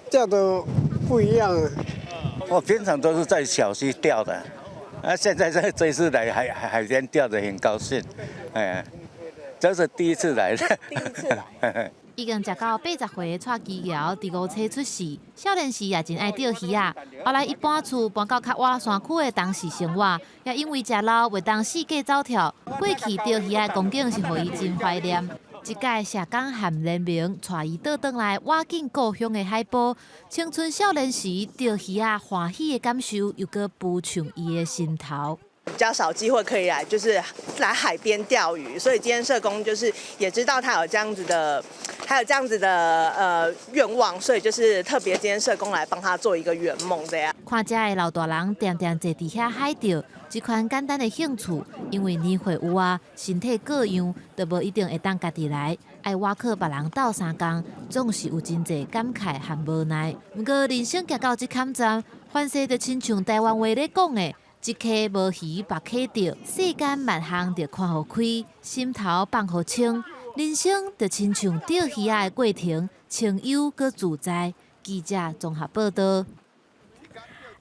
钓的不一样。我平常都是在小溪钓的，现在这次来海边钓的很高兴，这是第一次来的。第一次来。已经食到80岁的蔡基尧，伫5岁出世，少年时也真爱钓鱼啊。后来伊搬厝搬到较外山区的当时生活，也因为食老袂当四界走跳，过去钓鱼的光景是互伊真怀念。一届社工和联盟带伊倒转来挖紧故乡的海波，青春少年时钓鱼啊欢喜的感受，又搁补充伊的心头。比较少机会可以来，就是来海边钓鱼，所以今天社工就是也知道他有这样子的，愿望，所以就是特别今天社工来帮他做一个圆梦这样。看这的老大人定定坐伫遐海钓，这款简单的兴趣，因为年岁有啊，身体各样，都无一定会当家己来，爱挖靠别人斗3工，总是有真侪感慨和无奈。不过人生行到这坎站，凡事就亲像台湾话咧讲的。一溪无鱼别溪钓，世间万项着看互开，心头放互清。人生就亲像钓鱼仔的过程，清幽搁自在。记者综合报道。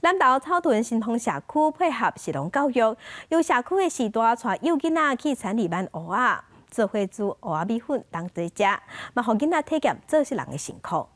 南投草屯新丰社区配合食农教育，由社区的时代带幼囡仔去产里湾蚵仔，做伙煮蚵仔米粉当做食，嘛互囡仔体验做事人的辛苦。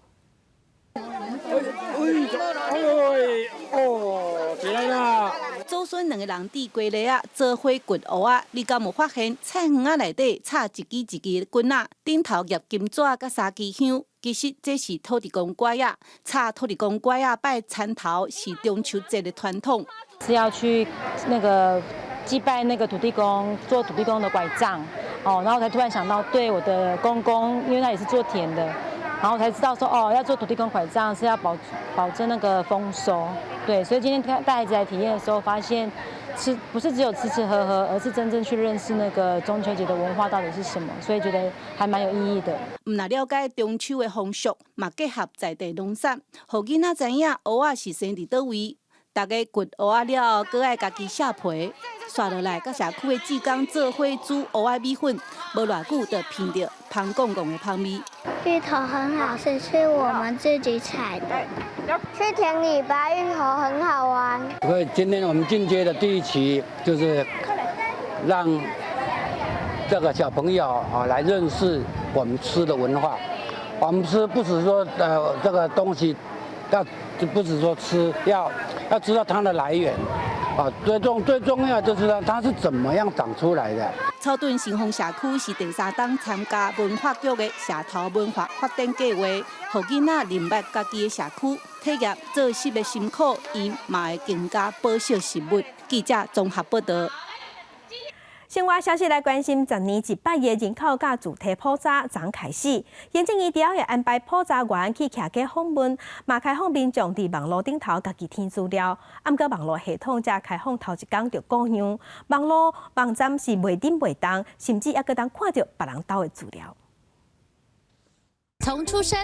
起来啦！祖孙2个人伫过日啊，做伙掘蚵仔，你敢有发现菜园仔内底插一支一支的棍仔，顶头夹金纸甲3支香，其实这是土地公拐啊，插土地公拐啊拜田头是中秋节的传统，是要去那个祭拜那个土地公，做土地公的拐杖哦，然后才突然想到，对我的公公，因为他也是做田的，然后才知道说哦，要做土地公拐杖是要保证那个丰收，对，所以今天带孩子来体验的时候，发现不是只有吃吃喝喝，而是真正去认识那个中秋节的文化到底是什么，所以觉得还蛮有意义的。唔那了解中秋的风俗，嘛结合在地农产，互囡仔知影蚵仔是生伫倒位。大家掘蚵仔了，搁爱家己下皮，刷落来，甲社区的志工做伙煮蚵仔米粉，无偌久就闻到香公公的香味。芋头很好吃，是我们自己采的。去田里拔芋头很好玩。所以今天我们进阶的第一期就是让这个小朋友来认识我们吃的文化。我们吃不只说这个东西就不只说吃，要知道它的来源，最重要就是它是怎么样长出来的。草屯新丰社区是第3档参加文化局的社头文化发展计划，让囡仔认捌家己的社区，体验做事的辛苦，伊嘛会更加保守食物。记者综合报道。生活消息来关心，10年100个人口甲主题普查昨开始，行政院调会安排普查员去徛街访问，嘛开放民众伫网络顶头家己填资料。毋过网络系统才开放头一天就故乡，网站是袂顶袂动，甚至还阁当看到别人兜的资料。从出生、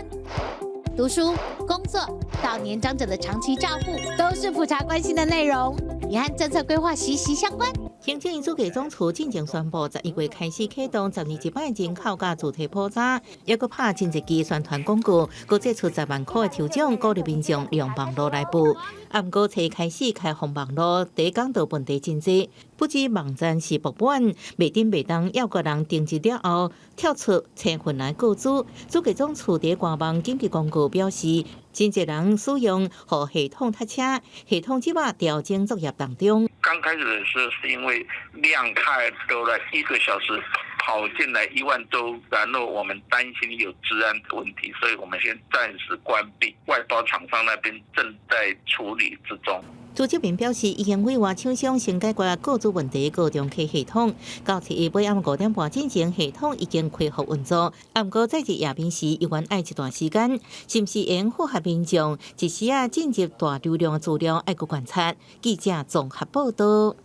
读书、工作到年长者的长期照护，都是普查关心的内容，也和政策规划息息相关。行政院主计总处进前宣布，11月开始启动10年100人口甲主题普查，还佫拍真一支宣传广告，佫借出10万块的抽奖，鼓励民众利用网络来报。毋过，初开始开放网络，第一天就问题真多，不止网站是不满，袂顶袂当，要个人登记了后跳出千份来告知。主计总处伫官网紧急公告表示，真侪人使用互系统塞车，系统即马调整作业当中。刚开始的时候是因为量太多了，1个小时跑进来1万多，然后我们担心有治安的问题，所以我们先暂时关闭，外包厂商那边正在处理之中。朱这边表示，已经委外厂商先解决各种问题，高中开系统。到7暝暗5点半之前，系统已经恢复运作。不过在日夜眠时，依然爱一段时间，是不是应符合民众一时进入大流量的资料，爱去观察。记者综合报道。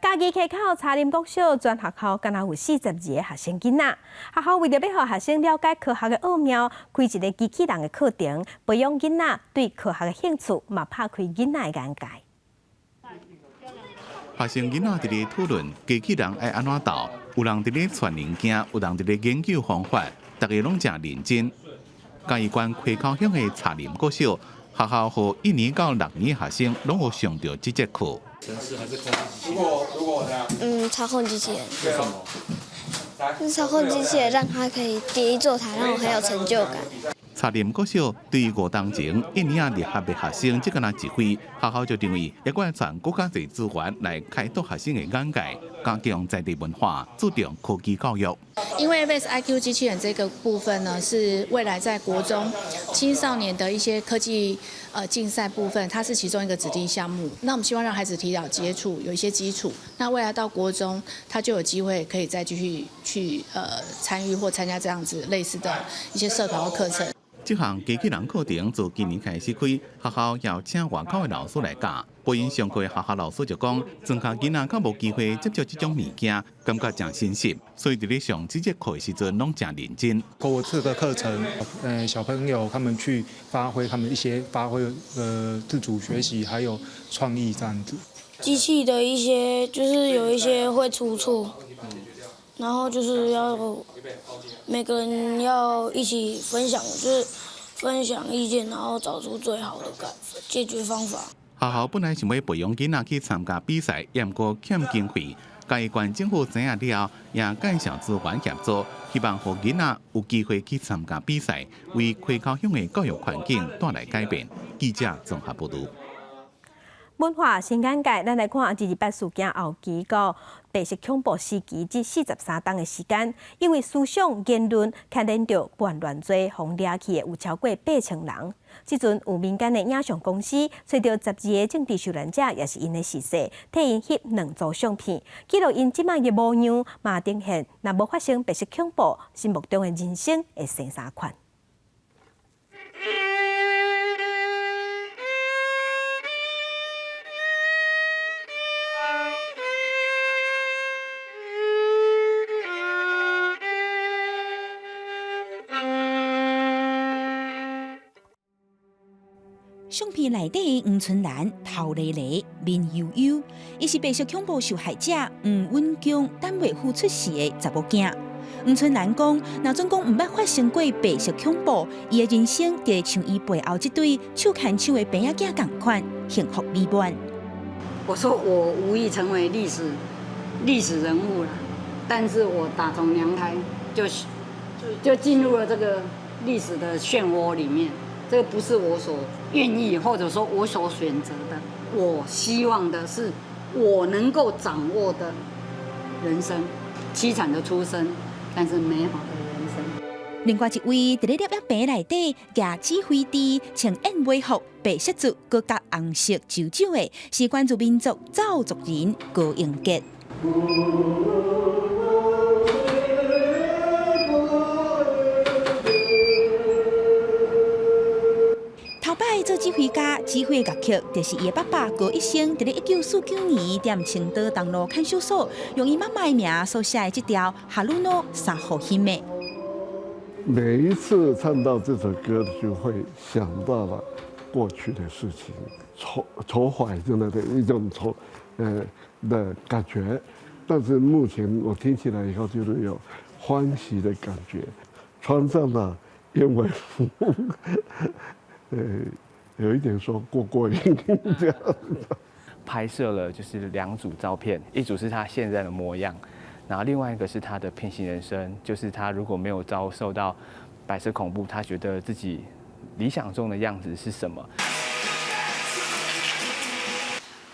嘉义溪口茶林国小全学校敢若有42个学生囡仔，学校为了要让学生了解科学的奥妙，开一个机器人的课程，培养囡仔对科学的兴趣，嘛拍开囡仔的眼界。学生囡仔伫咧讨论机器人爱安怎斗，有人伫咧传零件，有人伫咧研究方法，大家拢真认真。嘉义县溪口乡的茶林国小学校，和1年到6年的学生拢有上到这节课。程式还是控制机器人？操控机器人。为什么？操控机器人让他可以第一座台，让我很有成就感。茶林国小对于5当前1年入学的学生，即个人一回，学校就认为要管传更加侪资源来开拓学生的眼界，加强在地文化，注重科技教育。因为 Base IQ 机器人这个部分呢，是未来在国中青少年的一些科技竞赛部分，它是其中一个指定项目。那我们希望让孩子提早接触，有一些基础。那未来到国中，他就有机会可以再继续去参与或参加这样子类似的一些社团或课程。这项机器人课程自今年开始开，学校要请外口的老师来教。不因上课的学校老师就讲，增加囡仔较无机会接触这种物件，感觉真新鲜，所以伫咧上这节课的时阵，拢真认真。透过这个课程，小朋友他们去发挥他们一些自主学习，还有创意这样子。机器的一些就是有一些会出错，然后就是要每个人要一起分享，就是分享意见，然后找出最好的解决方法。学校本来想要培养囡仔去参加比赛，也毋过欠经费。嘉义县政府知影了，也介绍资源协助，希望让囡仔有机会去参加比赛，为溪口乡的教育环境带来改变。记者综合报道。文化新眼界，咱来看228事件后期到白色恐怖时期至43天的时间，因为思想言论牵连到叛乱罪，互抓去的有超过8,000人。即阵有民间的影像公司找到12个政治受难者，也是因的事实，替因翕2组相片，记录因即卖嘅模样，嘛呈现若无发生白色恐怖，心目中的人生会生啥款。相片内底黄春兰头咧咧，面悠悠，伊是白色恐怖受害者黄允强单位付出时的查某囝。黄春兰讲，若总讲毋捌发生过白色恐怖，伊的人生就像伊背后这对手牵手的爸仔囝同款，幸福美满。我说我无意成为历史人物了，但是我打从娘胎就进入了这个历史的漩涡里面。这个不是我所愿意，或者说我所选择的。我希望的是我能够掌握的人生，凄惨的出身，但是美好的人生。另外一位伫咧摄影棚内底举指挥笛、穿燕尾服、白色族、佮夹红色袖揪的，是关注民族造族人高英杰。头摆做指挥家，指挥乐曲就是伊的爸爸高一生，伫咧1949年踮青岛东路看守所，用伊妈妈的名所写的这条《哈鲁诺三号兄妹》。每一次唱到这首歌，就会想到了过去的事情，愁怀着的一种的感觉。但是目前我听起来以后，就是有欢喜的感觉，穿上了燕尾服。有一点说过瘾这样。拍摄了就是2组照片，一组是他现在的模样，然后另外一个是他的平行人生，就是他如果没有遭受到白色恐怖，他觉得自己理想中的样子是什么。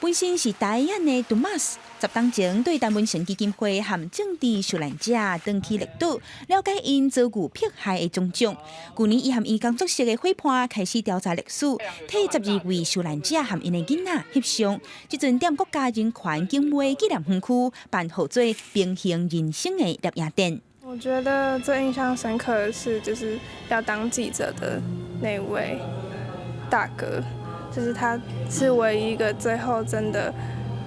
本身是台湾的杜马斯，10当前对台湾神基金会和政治受难者长期历史了解因遭遇迫害的种种。去年，伊和伊工作室的伙伴开始调查历史，替12位受难者和因的囡仔翕相。即阵踮国家人权警卫纪念园区办好做平行人生的摄影展。我觉得最印象深刻的是，就是要当记者的那位大哥。就是他是唯一一个最后真的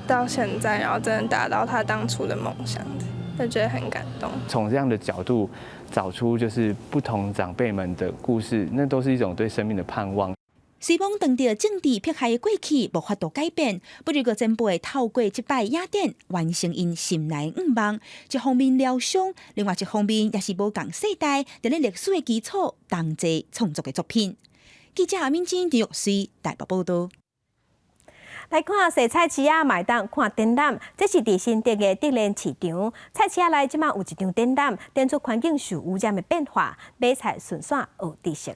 到现在，然后真的达到他当初的梦想的，就觉得很感动。从这样的角度找出就是不同长辈们的故事，那都是一种对生命的盼望。希望当着政治迫害的过去无法度改变，不如个前辈透过这摆雅典完成因心内愿望。一方面疗伤，另外一方面也是无共世代在咧历史的基础同齐创作的作品。记者民警陈玉水台北报道。来看洗菜市仔卖档看展览，这是伫新竹的德联市场。菜市仔内即马有一场展览，展出环境受污染的变化，买菜顺线学知识。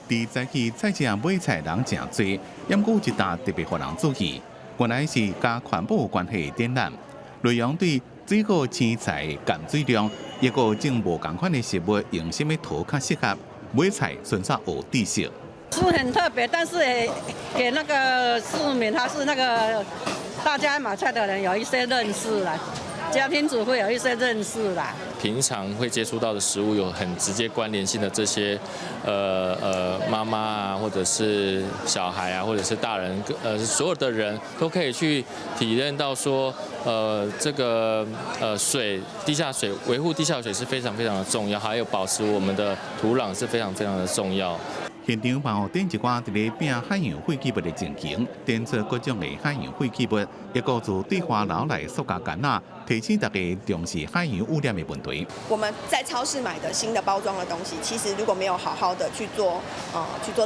伫早起菜市仔买菜人真多，不过有一搭特别互人注意，原来是甲环保有关系的展览，内容对水果青菜的含水量，也个种无同款的食物用什么土较适合。买菜顺便学知识，是很特别，但是给那个市民，他是那个大家买菜的人有一些认识啦，家庭主妇有一些认识啦。平常会接触到的食物有很直接关联性的这些，妈妈啊，或者是小孩啊，或者是大人，所有的人都可以去体验到说，这个水，地下水维护地下水是非常非常的重要，还有保持我们的土壤是非常非常的重要。现场帮我展一寡伫咧摒海洋废弃物的情形，展出各种的海洋废弃物，也告诉对花楼内塑胶干仔，提醒大家重视海洋污染的问题。我们在超市买的新的包装的东西，其实如果没有好好的去做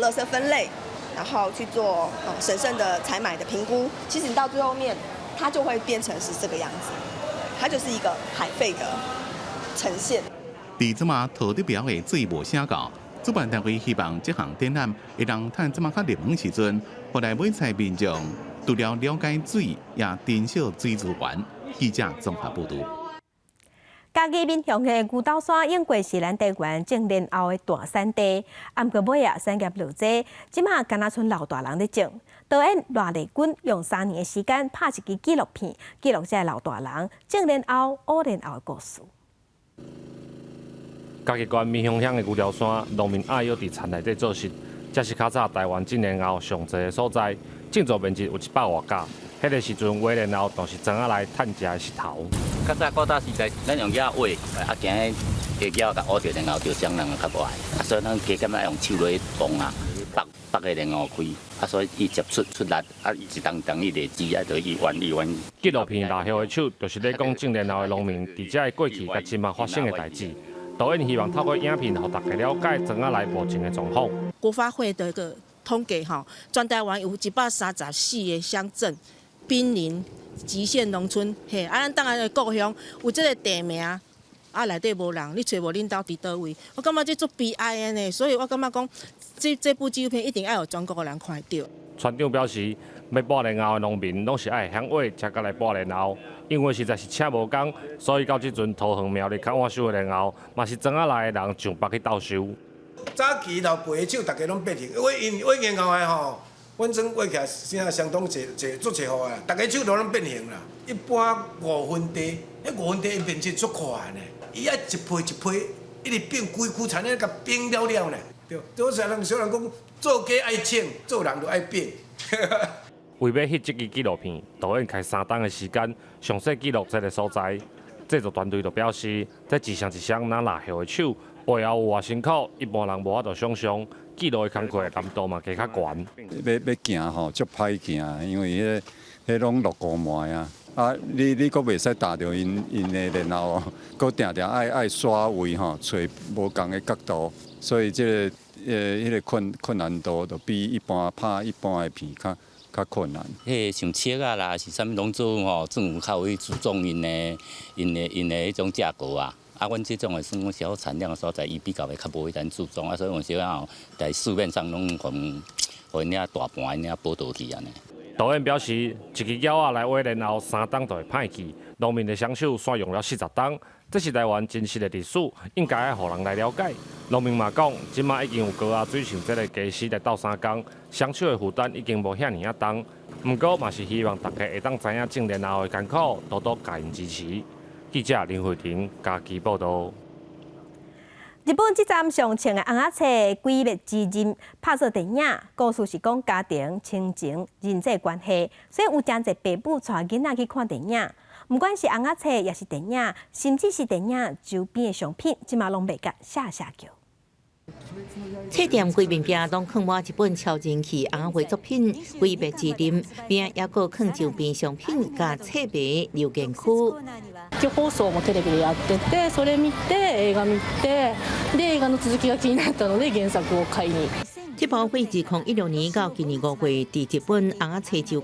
垃圾分类，然后去做审慎的采买的评估，其实你到最后面，它就会变成是这个样子，它就是一个海废的呈现。伫即马土地表的水无啥够。主办单位希望这项展览会让趁即马较热门时阵，后来买菜民众除了了解水，也珍惜水资源。记者综合报道。嘉义闽乡的牛斗山永过是咱台湾种莲藕的大产地，不过尾产业落济，即马敢若剩老大人咧种。导演赖丽君用3年的时间拍一支纪录片，记录这老大人种莲藕、挖莲藕的故事。嘉义县闽乡乡的牛斗山，农民爱约伫田内底做事，这是较早台湾种莲藕上济的所在，种作面积有100多甲。迄个时阵，挖莲藕都是庄仔来趁食的石头。较早古早时代，咱用野挖，啊，行个野甲挖着莲藕，就商人较无爱，所以咱加减啊用手来动啊，拔个莲藕开，所以伊接出力，伊一当伊累积就伊弯。纪录片拿后的手，就是咧讲种莲藕的农民伫遮的过去甲今嘛发生的代志。导演希望透过影片，让大家了解庄仔来目前的状况。国发会的一个统计全台湾有134个乡镇。濒临极限农村，咱当然的故乡有这个地名，内底无人，你找无恁兜伫倒位？我感觉这足悲哀的呢，所以我感觉讲，这部纪录片一定要有全国的人看到。村长表示，要挖莲藕的农民拢是爱乡挖，才甲来挖莲藕，因为实在是请无工，所以到即阵桃园苗栗较晚收的莲藕，嘛是庄仔来的人上北去斗收。早期老辈的手，大家拢变形，挖莲藕的吼。阮庄挖起来，啥相当足济好啊！大家手都拢变形啦。一般5分地，迄5分地伊变质足快呢。伊爱一批一批，一直变规区田咧，甲变了呢。对，多少人小人讲，做家爱请，做人就爱变。为要翕这支纪录片，导演开3天的时间，详细记录这个所在。制作团队就表示，这一项一项拿拿后的手，背后有偌辛苦，一般人无法度想象。记录的工课难度嘛加较悬。要行吼，足歹行，因为迄拢落古霾啊。啊，你阁袂使踏着因的莲藕，阁定定爱刷位吼，找无共的角度，所以这个迄个困难度就比一般拍一般的片较困难。迄像切啊啦，是啥物拢做吼，政府较会注重因的迄种价格啊。阮这种的算讲小产量的所在，伊比较会较无咱注重所以有时候在市面上拢互因遐大盘因遐报道去安尼。导演表示，一支鸟仔来挖莲藕3天就会歹去，农民的双手煞用了40天，这是台湾真实的历史，应该爱互人来了解。农民嘛讲，即马已经有高压水像这个技师来斗3工，双手的负担已经无遐尔重。不过嘛是希望大家会当知影种莲藕的艰苦，多多加因支持。记者林慧婷家己报道。日本这站上穿的红仔车鬼灭之刃拍摄电影，故事是讲家庭、亲情、人际关系，所以有真侪爸母带囡仔去看电影。不管是红仔车，也是电影，甚至是电影周边的商品，即马拢袂甲下叫。册店规面壁拢放满一本超人气红画作品，鬼灭之刃，边也搁放周边商品甲册卖留言区。放送もテレビでやってて、それ見て映画見て、で映画の続きが気になったので原作を買いに。这部绘自2016年到今年5月，伫日本红仔册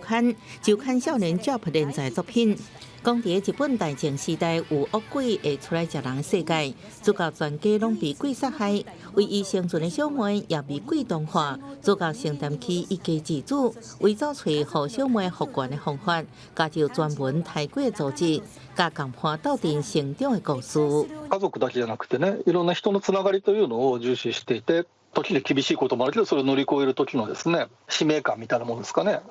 周刊少年 Jump 连载作品。讲伫日本大正时代有恶鬼会出来食人世界，主角全家拢被鬼杀害，唯一生存的小妹也被鬼同化，主角承担起一家之主，为找找互小妹复原的方法，加入专门抬鬼组织，甲共伴斗阵成長的故事。家族だけじゃなくてね、いろんな人のつながりというのを重視していて。時に厳しいこともあるけど、それを乗り越える時のですね、使命感みたいなものですかね。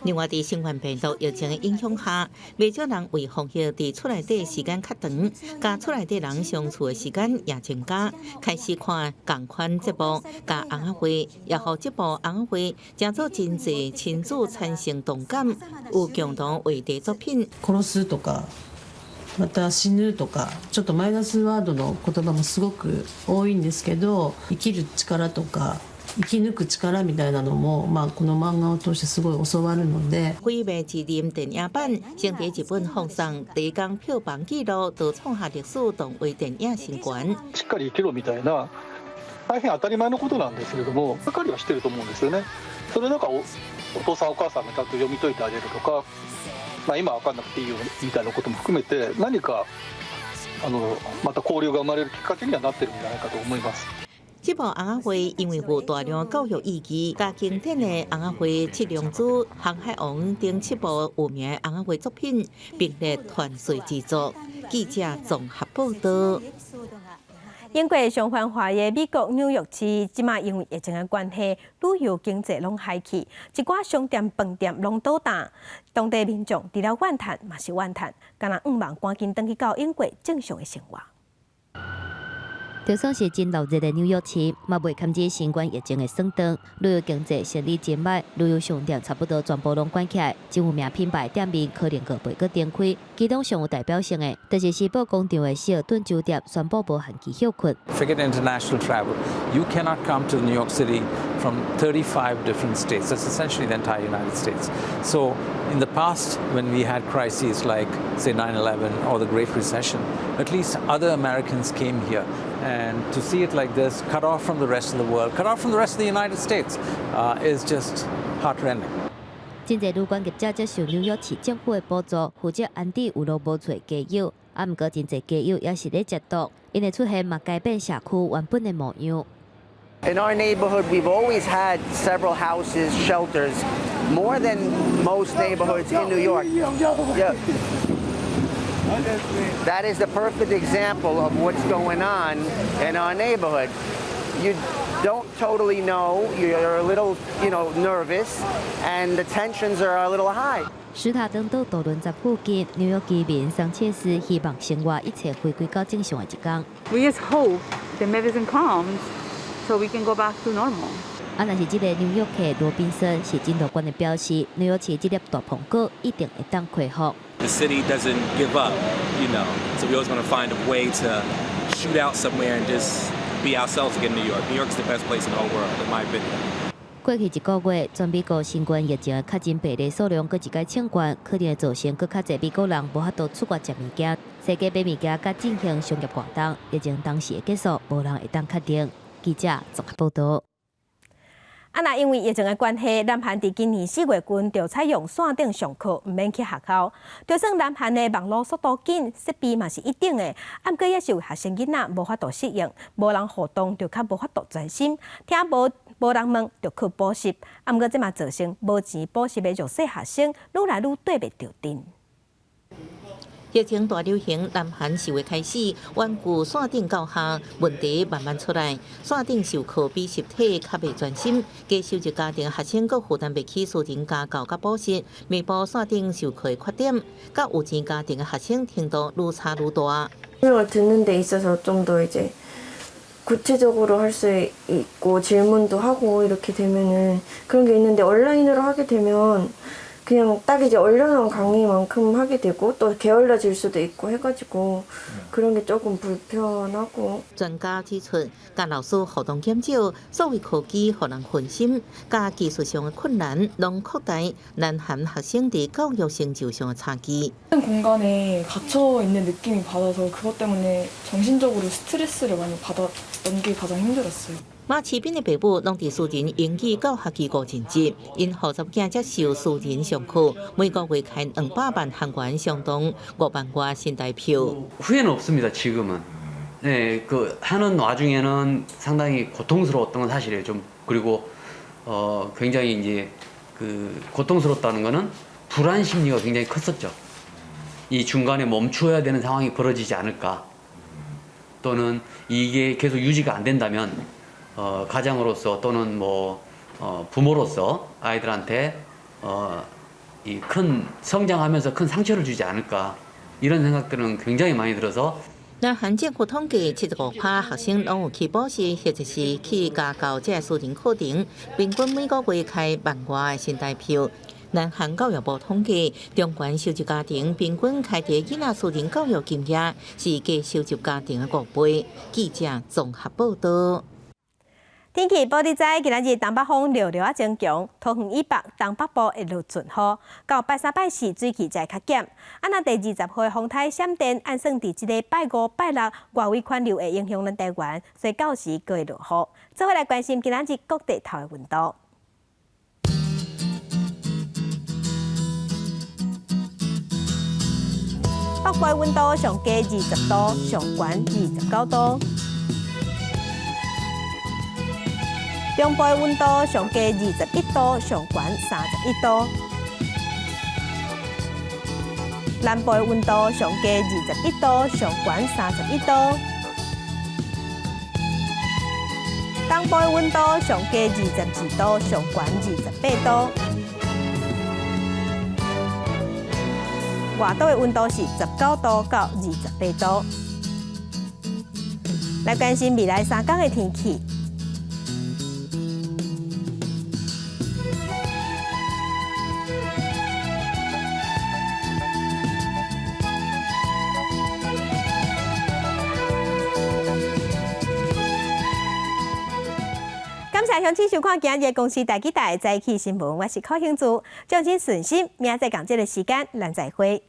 另外，伫新冠病毒疫情的影响下，未少人为防疫伫厝内底时间较长，甲厝内底人相处的时间也增加，开始看共款节目，甲红仔会，也互这部红仔会成做真侪亲子产生同感，有共同话题作品。殺すとか。また死ぬとかちょっとマイナスワードの言葉もすごく多いんですけど、生きる力とか生き抜く力みたいなのも、この漫画を通してすごい教わるので。鬼灭之刃电影版先伫日本放送第一天票房纪录，都創下歷史動畫電影新高。しっかり生きろみたいな大変当たり前のことなんですけれども、ばかりはしてると思うんですよね。それなんかお父さんお母さんがちゃんと読み解いてあげるとか。今分かんなくていいよみたいなことも含めて何かまた交流が生まれるきっかけにはなってるんじゃないかと思います。这部红仔会因为有大量教育意义，加经典的红仔会七龙珠、航海王等7部有名的红仔会作品，并列团队制作。记者综合报道。英国上繁华的美国纽约市，即马因为疫情的关系，旅游经济拢害去，一寡商店、饭店拢倒塌。当地民众除了怨叹，嘛是怨叹，敢若望赶紧返去到英国正常的生活。就算是真热热的纽约市，嘛袂堪这新冠疫情的损伤。旅游经济生意真歹，旅游商店差不多全部拢关起来，真有名品牌店面可能个袂阁展开。其中上有代表性的，就是世博广场的希尔顿酒店宣布无限期休困。Forget international travel. You cannot come to New York City from 35 different states. That's essentially the entire United States. So in the past, when we had crises like, say, 9/11 or the Great Recession, at least other Americans came here. And to see it like this, cut off from the rest of the world, cut off from the rest of the United States, is just heartrending. 真侪旅馆业者接受纽约市政府的补助，负责安置有路无找家友。毋过真侪家友也是咧食毒，因为出现嘛改变社区原本的模样。In our neighborhood, we've always had several houses, shelters, more than most neighborhoods in New York. Yeah. That is the perfect example of what's going on in our neighborhood. You don't totally know, you're a little, nervous, and the tensions are a little high. 史塔登岛渡轮站附近，纽约居民桑切斯希望生活一切回归到正常的一天。We just hope the medicine comes, so we can go back to normal. 若是这个纽约客罗宾森是真乐观的表示，纽约市这粒大苹果一定会当恢复。The city doesn't give up, so we always want to find a way to shoot out somewhere and just be ourselves again in New York. New York's the best place in the whole world, in my opinion. 过去1个月，全美国新冠疫情的确诊病例数量搁一改清悬，可能会造成搁较侪美国人无法度出国食物件，世界买物件甲进行商业活动，疫情当时的结束，无人会当确定。记者综合报道。那因为疫情的关系，南韩伫今年4月份就采用线顶上课，唔免去学校。就算南韩的网络速度紧，设备嘛是一定的，不过也是有学生囡仔无法度适应，无人互动就较无法度专心，听无人问就去补习。不过这嘛造成无钱补习的弱势学生愈来愈对袂着阵。疫情大流行，南韩4月开始顽固线顶教学，问题慢慢出来。线顶授课比实体较袂专心，低收入家庭学生佫负担袂起私人家教甲补习，弥补线顶授课的缺点。甲有钱家庭的学生程度愈差愈大。 설명을 듣는 데 있어서 좀 더 이제 구체적으로 할 수 있고 질문도 하고 이렇게 되면은 그런 게 있는데 온라인으로 하게 되면 그냥 딱 이제 얼려놓은 강의만큼 하게 되고 또 게을러질 수도 있고 해가지고 그런 게 조금 불편하고. 专家指出，甲老师互动减少，所谓科技互人分心，甲技术上的困难，拢扩大南韩学生伫教育成就上的差距。 공간에 갇혀 있는 느낌이 받아서 그것 때문에 정신적으로 스트레스를 많이 받았던 게 가장 힘들었어요. 马市斌的爸母拢伫私人英语教学机构任职，因护查囝接受私人上课，每个月开200万韩元，相当5万外新台票。 후회는 없습니다. 지금은. 네, 그 하는 와중에는 상당히 고통스러웠던 건 사실이에요. 좀 그리고 굉장히 이제 그 고통스럽다는 거는 불안 심리가 굉장히 컸었죠. 이 중간에 멈춰야 되는 상황이 벌어지지 않을까. 또는 이게 계속 유지가 안 된다면 가장으로서 또는 뭐 부모로서 아이들한테 이 큰 성장하면서 큰 상처를 주지 않을까 이런 생각들은 굉장히 많이 들어서. 南韩政府统计，75%学生拢有去补习，或者是去家教这私人课程，平均每个月开1万外的新台票。南韩教育部统计，中悬收入家庭平均开伫囡仔私人教育金额是低收入家庭的5倍。记者综合报道。 天气报你知，今仔日东北风略略增强，桃园以北、东北部会落阵雨，到拜3、拜4水气才较减。那第20号风台闪电，按算伫即个拜5、拜6外围环流会影响咱台湾，所以到时阁会落雨。做伙来关心今仔日各地头的温度。北部的温度上低20度，上悬29度。中部的温度上低21度，上悬31度。南部的温度上低21度，上悬31度。东部的温度上低22度，上悬28度。外岛的温度是19度到28度。来关心未来3天的天气。感谢乡亲收看今日的公司大期待早起新闻，我是柯兴珠，将请顺心，明仔载同这个时间，咱再会。